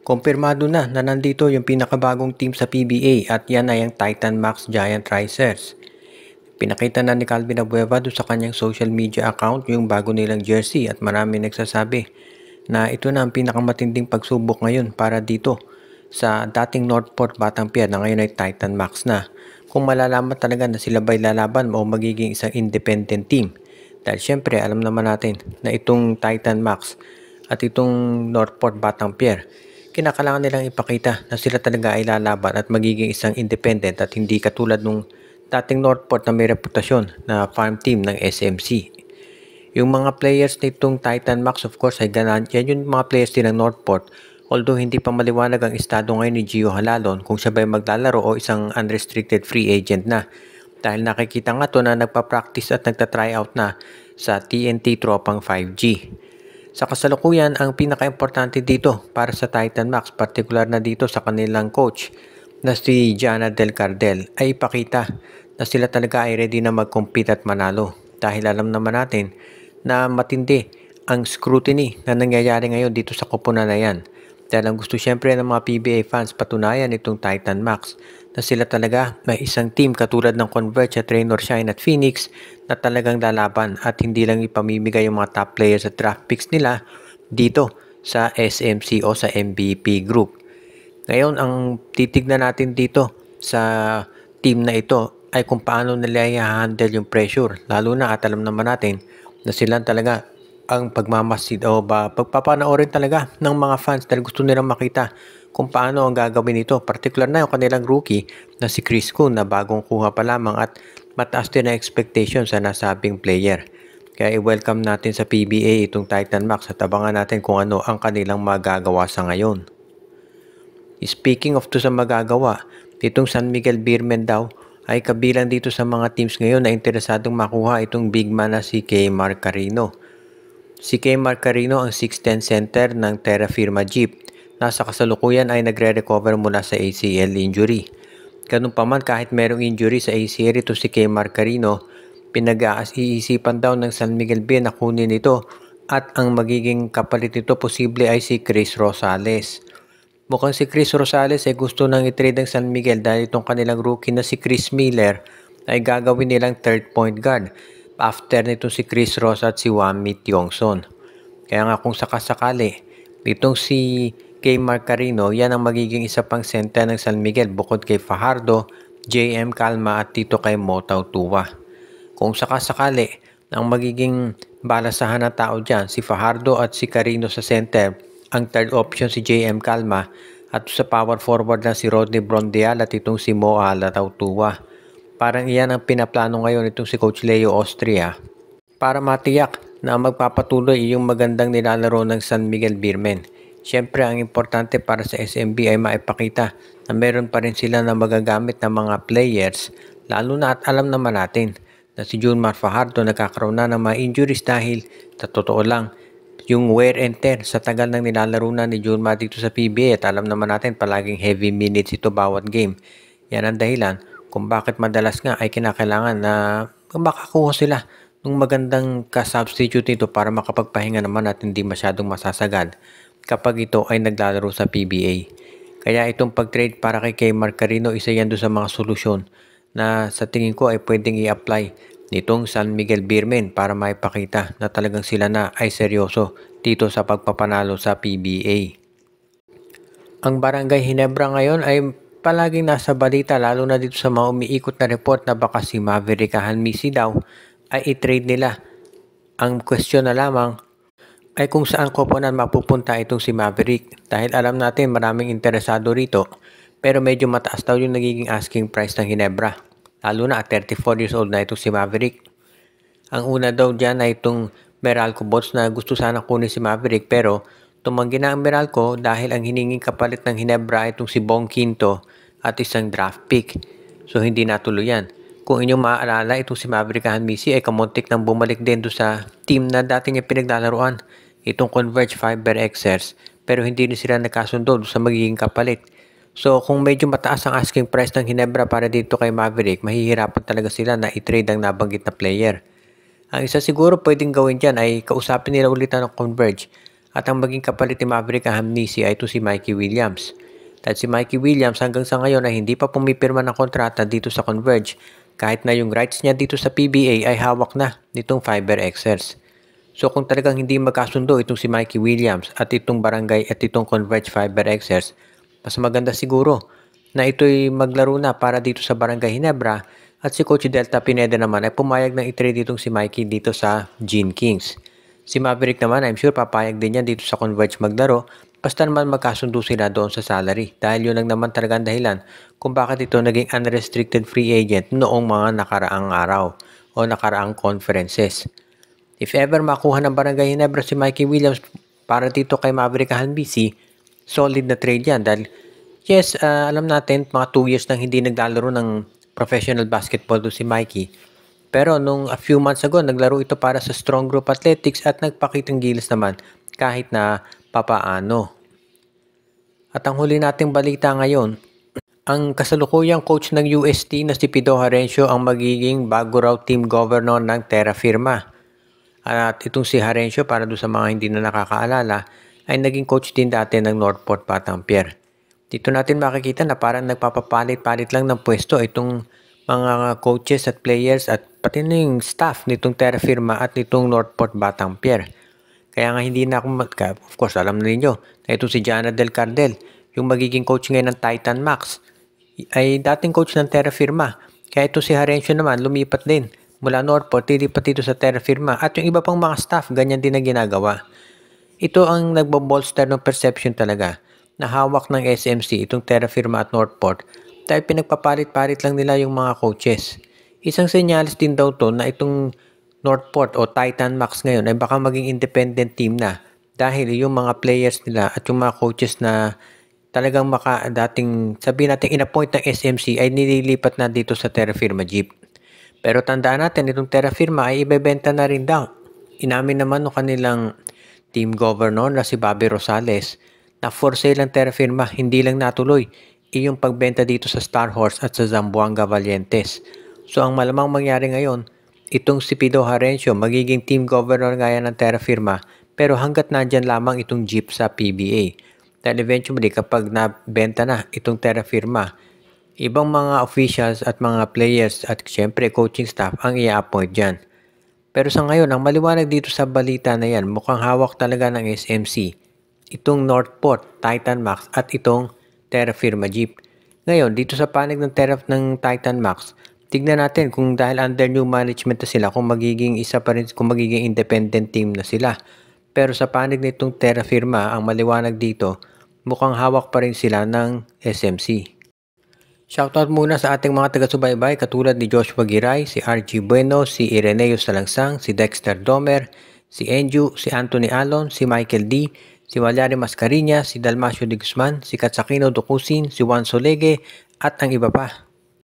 Kumpirmado na nandito yung pinakabagong team sa PBA at yan ay ang Titan Max Giant Risers. Pinakita na ni Calvin Abueva doon sa kanyang social media account yung bago nilang jersey at marami nagsasabi na ito na ang pinakamatinding pagsubok ngayon para dito sa dating Northport Batang Piad na ngayon ay Titan Max na. Kung malalaman talaga na sila ba'y lalaban o magiging isang independent team. Dahil syempre alam naman natin na itong Titan Max at itong Northport Batang Pier, kinakailangan nilang ipakita na sila talaga ay lalaban at magiging isang independent at hindi katulad nung dating Northport na may reputasyon na farm team ng SMC. Yung mga players nitong Titan Max of course ay ganan. Yan yung mga players din ng Northport. Although hindi pa maliwanag ang estado ngayon ni Gio Halalon kung siya ba'y maglalaro o isang unrestricted free agent na. Dahil nakikita nga to na nagpa-practice at nagta-tryout na sa TNT Tropang 5G. Sa kasalukuyan, ang pinaka-importante dito para sa Titan Max, partikular na dito sa kanilang coach na si Jana Del Cardel, ay ipakita na sila talaga ay ready na mag-compete at manalo. Dahil alam naman natin na matindi ang scrutiny na nangyayari ngayon dito sa koponan na yan. Dahil ang gusto syempre ng mga PBA fans patunayan itong Titan Max na sila talaga may isang team katulad ng Converge at Raynor Shine at Phoenix na talagang lalaban at hindi lang ipamimigay yung mga top players at draft picks nila dito sa SMC o sa MVP group. Ngayon ang titignan natin dito sa team na ito ay kung paano nila i-handle yung pressure, lalo na at alam naman natin na sila talaga ang pagmamasid o pagpapanoorin talaga ng mga fans dahil gusto nilang makita kung paano ang gagawin nito. Particular na yung kanilang rookie na si Chris Kuhn na bagong kuha pa lamang at mataas din na expectation sa nasabing player. Kaya i-welcome natin sa PBA itong Titan Max at abangan natin kung ano ang kanilang magagawa sa ngayon. Speaking of to sa magagawa, itong San Miguel Beermen daw ay kabilang dito sa mga teams ngayon na interesadong makuha itong big man na si Kay Marcarino. Si Kay Marcarino ang 6'10 center ng Terra Firma Jeep. Nasa kasalukuyan ay nagre-recover mula sa ACL injury. Ganun pa man kahit merong injury sa ACL ito si Kay Marcarino, pinag-iisipan daw ng San Miguel Bay na kunin ito at ang magiging kapalit nito posible ay si Chris Rosales. Mukhang si Chris Rosales ay gusto nang i-trade ng San Miguel dahil itong kanilang rookie na si Chris Miller ay gagawin nilang third point guard after nito si Chris Rosa at si Wami Tiongson. Kaya nga kung sakasakali, itong si Kay Marcarino, yan ang magiging isa pang center ng San Miguel bukod kay Fajardo, JM Calma at dito kay Motaw Tua. Kung sakasakali, ang magiging balasahan na tao dyan, si Fajardo at si Carino sa center, ang third option si JM Calma at sa power forward na si Rodney Brondeal at itong si Mo Alataw Tua. Parang iyan ang pinaplano ngayon itong si Coach Leo Austria para matiyak na magpapatuloy yung magandang nilalaro ng San Miguel Beermen. Siyempre ang importante para sa SMB ay maipakita na meron pa rin sila na magagamit ng mga players, lalo na at alam naman natin na si Junmar Fajardo nagkakaroon na ng mga injuries dahil sa totoo lang yung wear and tear sa tagal ng nilalaro na ni Junmar dito sa PBA at alam naman natin palaging heavy minutes ito bawat game. Yan ang dahilan kung bakit madalas nga ay kinakailangan na makakuha sila ng magandang ka-substitute nito para makapagpahinga naman at hindi masyadong masasagad kapag ito ay naglalaro sa PBA. Kaya itong pag-trade para kay Kay Marcarino, isa yan doon sa mga solusyon na sa tingin ko ay pwedeng i-apply nitong San Miguel Beermen para maipakita na talagang sila na ay seryoso dito sa pagpapanalo sa PBA. Ang Barangay Ginebra ngayon ay palaging nasa balita lalo na dito sa mga umiikot na report na baka si Maverick Hanmisi daw ay i-trade nila. Ang question na lamang ay kung saan koponan mapupunta itong si Maverick dahil alam natin maraming interesado rito pero medyo mataas daw yung nagiging asking price ng Ginebra lalo na at 34 years old na itong si Maverick. Ang una daw dyan ay itong Meralco Bots na gusto sana kunin si Maverick pero tumanggi na ang Meralco dahil ang hininging kapalit ng Ginebra ay itong si Bong Quinto at isang draft pick. So hindi natuloy yan. Kung inyong maaalala, itong si Maverick Hanmisi ay kamuntik nang bumalik din doon sa team na dati niya pinaglalaroan. Itong Converge Fiber Xers pero hindi rin sila nagkasundo sa magiging kapalit. So kung medyo mataas ang asking price ng Ginebra para dito kay Maverick, mahihirapan talaga sila na i-trade ang nabanggit na player. Ang isa siguro pwedeng gawin dyan ay kausapin nila ulit ng Converge At ang maging kapalit ni Maverick Hamnisi ay ito si Mikey Williams. Dahil si Mikey Williams hanggang sa ngayon ay hindi pa pumipirma ng kontrata dito sa Converge, kahit na yung rights niya dito sa PBA ay hawak na nitong FiberXers. So kung talagang hindi magkasundo itong si Mikey Williams at itong Barangay at itong Converge FiberXers, mas maganda siguro na ito'y maglaro na para dito sa Barangay Ginebra at si Coach Delta Pineda naman ay pumayag ng i-trade itong si Mikey dito sa Gene Kings. Si Maverick naman, I'm sure papayag din yan dito sa Converge maglaro basta naman magkasundo sila doon sa salary dahil yun lang naman talaga ang dahilan kung bakit ito naging unrestricted free agent noong mga nakaraang araw o nakaraang conferences. If ever makuha ng Barangay Ginebra si Mikey Williams para dito kay Maverick Hamnisi, solid na trade yan dahil yes, alam natin mga 2 years nang hindi naglalaro ng professional basketball do si Mikey. Pero nung a few months ago, naglaro ito para sa Strong Group Athletics at nagpakitang gilas naman kahit na papaano. At ang huli nating balita ngayon, ang kasalukuyang coach ng UST na si Pido Harencio ang magiging bago raw team governor ng Terra Firma. At itong si Harencio, para doon sa mga hindi na nakakaalala, ay naging coach din dati ng Northport Batangier. Dito natin makikita na parang nagpapapalit-palit lang ng pwesto itong mga coaches at players at pati na yung staff nitong Terra Firma at nitong Northport Batangier. Kaya nga hindi na ako of course alam na ninyo na ito si Jana Del Cardel, yung magiging coach ngayon ng Titan Max, ay dating coach ng Terra Firma. Kaya ito si Harencio naman lumipat din mula Northport, lilipat dito sa Terra Firma at yung iba pang mga staff, ganyan din ang ginagawa. Ito ang nagbo-bolster ng perception talaga na hawak ng SMC, itong Terra Firma at Northport, dahil pinagpapalit-palit lang nila yung mga coaches. Isang senyalis din daw to na itong Northport o Titan Max ngayon ay baka maging independent team na dahil yung mga players nila at yung mga coaches na talagang dating sabihin natin in-appoint ng SMC ay nililipat na dito sa Terra Firma Jeep. Pero tandaan natin, itong Terra Firma ay ibebenta na rin daw. Inamin naman ng kanilang team governor na si Bobby Rosales na for sale ang Terra Firma, hindi lang natuloy iyong pagbenta dito sa Star Horse at sa Zamboanga Valientes. So ang malamang mangyari ngayon, itong si Pido Harencio magiging team governor ngayon ng Terra Firma pero hanggat nandyan lamang itong jeep sa PBA. Dahil eventually kapag nabenta na itong Terra Firma, ibang mga officials at mga players at syempre coaching staff ang i-appoint dyan. Pero sa ngayon, ang maliwanag dito sa balita na yan, mukhang hawak talaga ng SMC. Itong Northport, Titan Max at itong Terra Firma Jeep. Ngayon, dito sa panig ng Titan Max, tignan natin kung dahil under new management na sila, kung magiging isa pa rin, kung magiging independent team na sila. Pero sa panig nitong Terra Firma, ang maliwanag dito, mukhang hawak pa rin sila ng SMC. Shoutout muna sa ating mga taga-subaybay katulad ni Joshua Giray, si RG Bueno, si Ireneo Salangsang, si Dexter Domer, si Enju, si Anthony Alon, si Michael D, si Valyari Mascariñas, si Dalmacio de Guzman, si Katsakino Dukusin, si Juan Solege at ang iba pa.